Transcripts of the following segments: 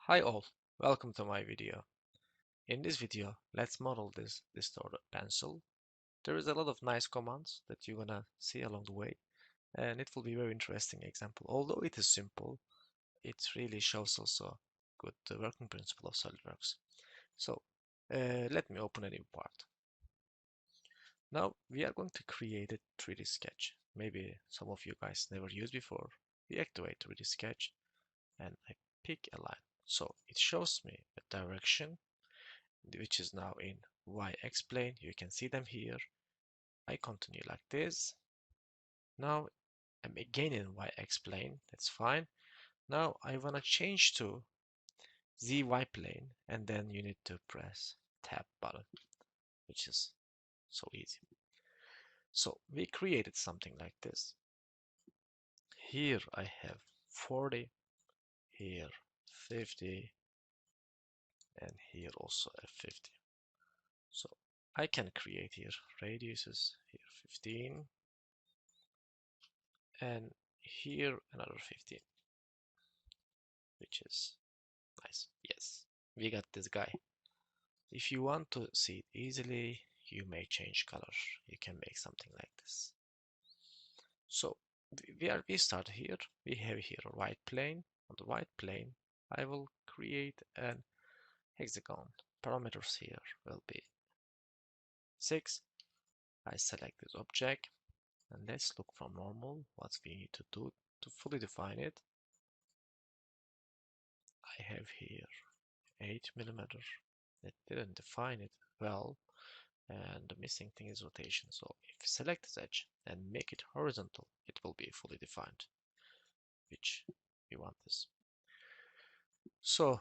Hi all, welcome to my video. In this video, let's model this distorted pencil. There is a lot of nice commands that you're gonna see along the way, and it will be a very interesting example. Although it is simple, it really shows also good working principle of SolidWorks. So let me open a new part. Now we are going to create a 3D sketch. Maybe some of you guys never used before. We activate 3D sketch and I pick a line. So it shows me a direction which is now in y-x plane. You can see them here. I continue like this. Now I'm again in y-x plane. That's fine. Now I want to change to zy plane, and then you need to press tab button, which is so easy. So we created something like this. Here I have 40, here 50, and here also a 50. So I can create here radiuses, here 15, and here another 15, which is nice. Yes, we got this guy. If you want to see it easily, you may change color. You can make something like this. So we start here. We have here a white plane. On the white plane, I will create an hexagon. Parameters here will be 6. I select this object, and let's look from normal what we need to do to fully define it. I have here 8 millimeter. It didn't define it well, and the missing thing is rotation. So if you select this edge and make it horizontal, it will be fully defined, which we want this. So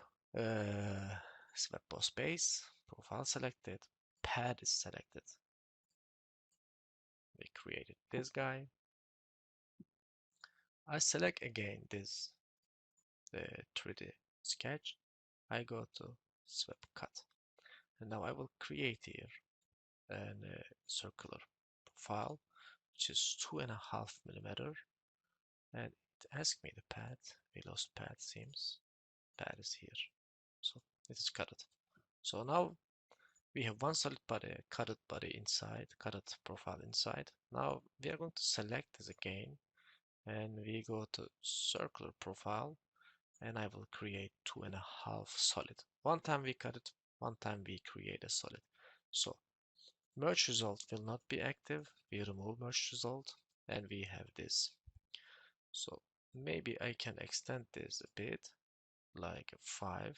swap post base, profile selected, pad is selected. We created this guy. I select again this 3D sketch. I go to swap cut, and now I will create here a circular profile, which is 2.5 millimeter, and it asks me the pad. We lost pad seams. Pad is here, so it is cut it. So now we have one solid body, cutted body inside, cutted profile inside. Now we are going to select this again, and we go to circular profile, and I will create 2.5 solid. One time we cut it, one time we create a solid. So merge result will not be active. We remove merge result, and we have this. So maybe I can extend this a bit, like a 5,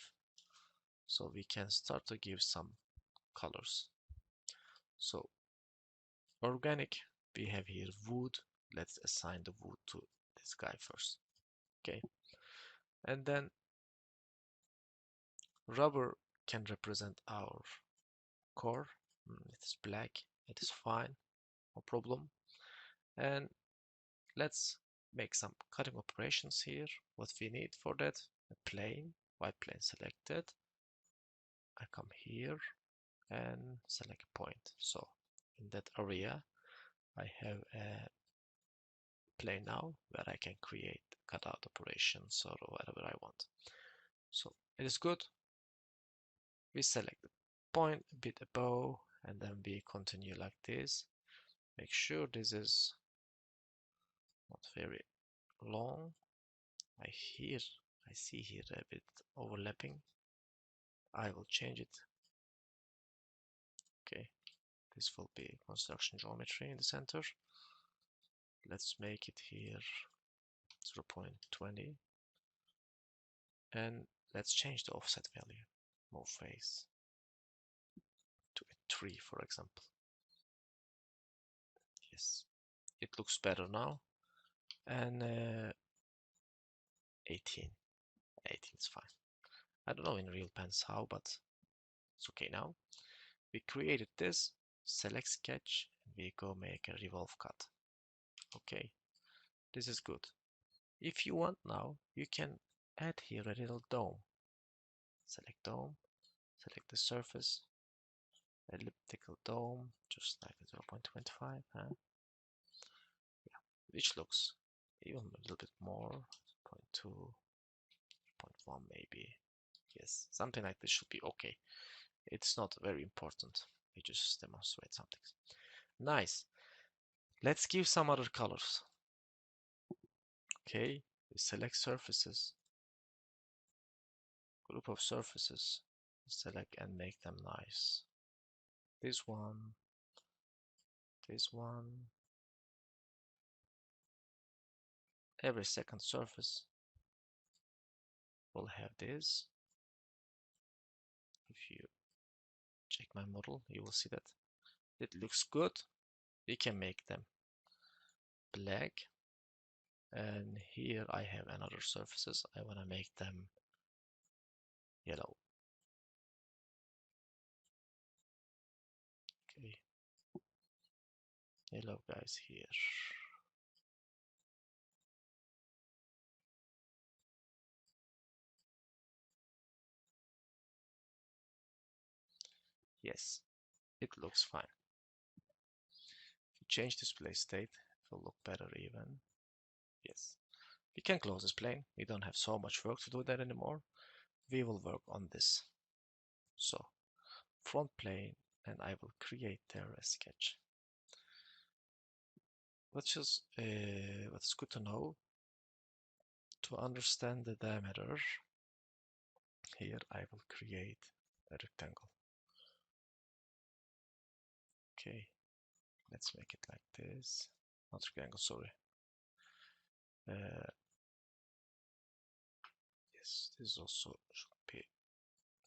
so we can start to give some colors. So organic, we have here wood. Let's assign the wood to this guy first. Okay, and then rubber can represent our core. It is black, it is fine, no problem. And let's make some cutting operations here. What we need for that, a plane, white plane selected. I come here and select a point. So in that area, I have a plane now where I can create cutout operations or whatever I want. So it is good. We select the point a bit above, and then we continue like this. Make sure this is not very long. I see here a bit overlapping. I will change it. Okay, this will be construction geometry in the center. Let's make it here 0.20, and let's change the offset value. Move face to a 3, for example. Yes, it looks better now. And 18 is fine. I don't know in real pens how, but it's okay now. We created this, select sketch, and we go make a revolve cut. Okay, this is good. If you want now, you can add here a little dome. Select dome, select the surface, elliptical dome, just like 0.25, huh? Yeah, which looks even a little bit more, 0.2, 0.1 maybe. Yes, something like this should be okay. It's not very important. We just demonstrate something. Nice. Let's give some other colors. Okay, we select surfaces, group of surfaces, select and make them nice. This one, every second surface will have this. If you check my model, you will see that it looks good. We can make them black. And here I have another surfaces. I want to make them yellow. Okay, yellow guys here. Yes, it looks fine. If you change display state, it will look better even. Yes, we can close this plane. We don't have so much work to do that anymore. We will work on this. So, front plane, and I will create there a sketch. What's good to know, to understand the diameter, here I will create a rectangle. Okay, let's make it like this. Not rectangle, sorry. Yes, this also should be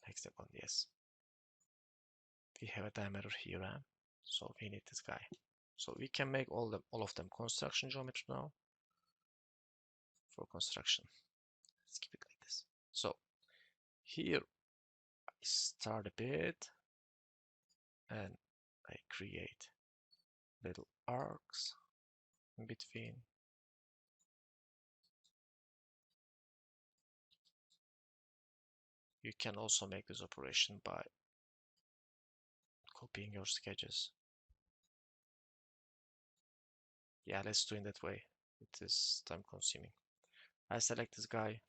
hexagon, yes. We have a diameter here, so we need this guy. So we can make all of them construction geometry now. For construction, let's keep it like this. So here I start a bit and I create little arcs in between. You can also make this operation by copying your sketches. Yeah, let's do it that way. It is time consuming. I select this guy.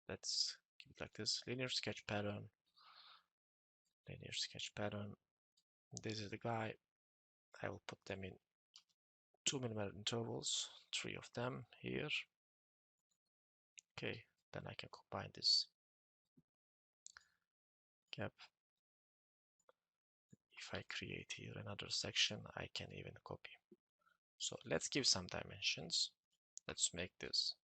Let's keep it like this. Linear sketch pattern. Linear sketch pattern. This is the guy. I will put them in 2mm intervals. 3 of them here. Okay, then I can combine this gap. If I create here another section, I can even copy. So let's give some dimensions. Let's make this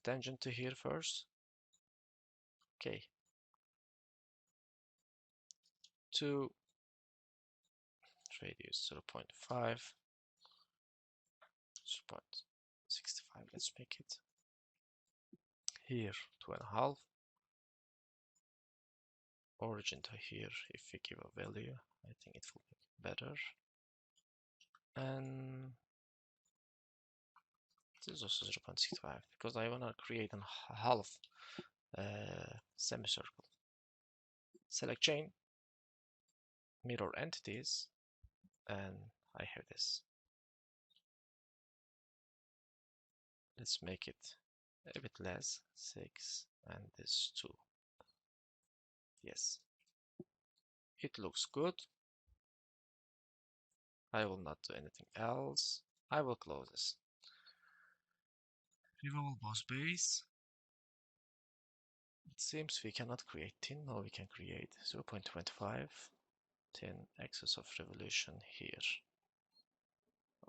tangent to here first. Okay. 2, radius 0.5, 0.65. Let's make it here 2.5. Origin to here. If we give a value, I think it will be better. And this is also 0.65 because I want to create a half semicircle. Select chain, mirror entities, and I have this. Let's make it a bit less, 6, and this 2. Yes, it looks good. I will not do anything else. I will close this. Removable boss base. It seems we cannot create 10. No, we can create 0.25, 10 axis of revolution here.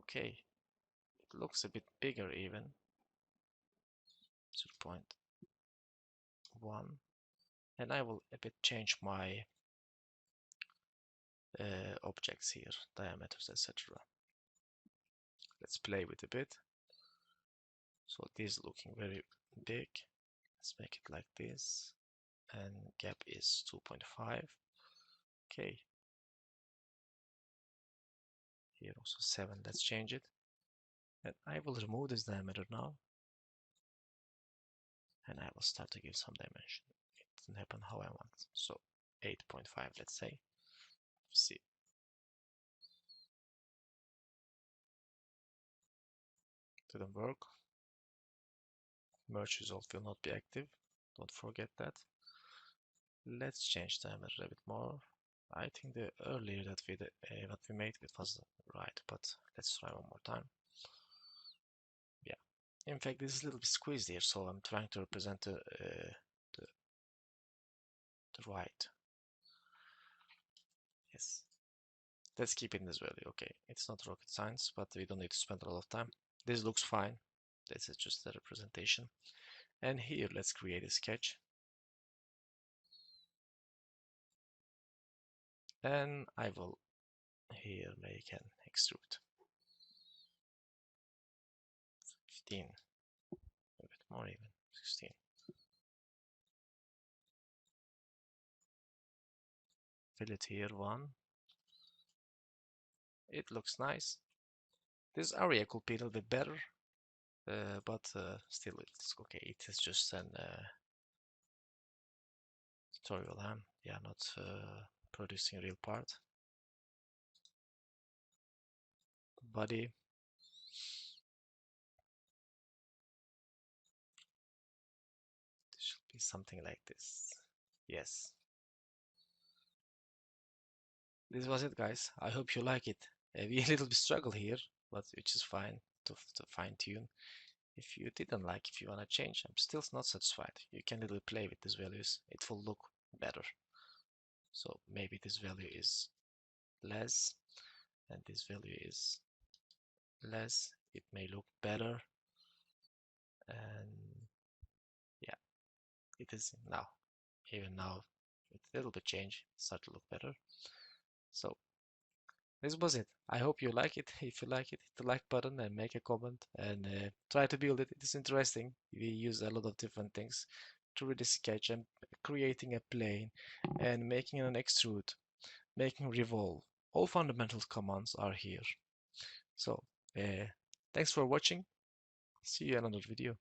Okay, it looks a bit bigger even. 0.1, and I will a bit change my objects here, diameters, etc. Let's play with a bit. So this is looking very big. Let's make it like this, and gap is 2.5. Okay. Here also 7. Let's change it. And I will remove this diameter now. And I will start to give some dimension. It doesn't happen how I want. So 8.5, let's say. See. Didn't work. Merge result will not be active. Don't forget that. Let's change them a little bit more. I think the earlier that what we made it was right, but let's try one more time. Yeah. In fact, this is a little bit squeezed here, so I'm trying to represent the, the right. Yes. Let's keep it in this value. Okay, it's not rocket science, but we don't need to spend a lot of time. This looks fine. This is just the representation. And here, let's create a sketch. And I will here make an extrude. 15, a bit more even, 16. Fillet here, 1. It looks nice. This area could be a little bit better, but still it's okay. It is just an tutorial, huh? Yeah, not producing a real part. Body. It should be something like this. Yes. This was it, guys. I hope you like it. We a little bit struggle here, but which is fine to fine tune. If you didn't like, if you want to change, I'm still not satisfied. You can little play with these values. It will look better. So maybe this value is less and this value is less. It may look better. And yeah, it is now. Even now, with a little bit change, start to look better. So this was it. I hope you like it. If you like it, hit the like button and make a comment and try to build it. It is interesting. We use a lot of different things to really sketch and creating a plane and making an extrude, making revolve. All fundamental commands are here. So thanks for watching. See you in another video.